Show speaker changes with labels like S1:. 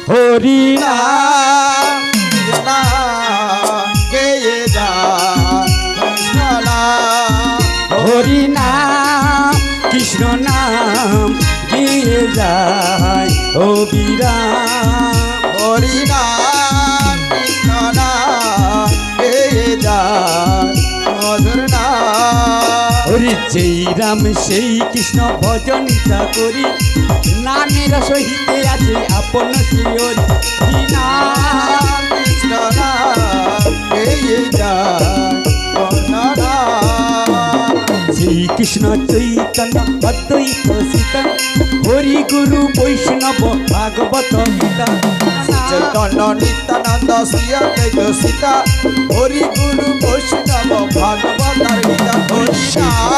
S1: হরি হরি নাম কৃষ্ণ নাম গিয়ে যায় ও বিরাম
S2: হরি নাম কৃষ্ণ নাম গেয়ে যায় মধুর নাম।
S1: হরি যেই রাম সেই কৃষ্ণ ভজনটা করি নামের সহিতে আছে আপন শিওরি
S2: নাম কৃষ্ণ নাম গেয়ে যায় মধুর নাম।
S1: শ্রীকৃষ্ণ চৈতন্য অদ্বৈত সীতা হরি গুরু বৈষ্ণব ভাগবত গীতা
S2: চৈতন্য নিত্যানন্দ শ্রী অদ্বৈত সীতা হরি গুরু বৈষ্ণব ভাগবত গীতা হরি নাম।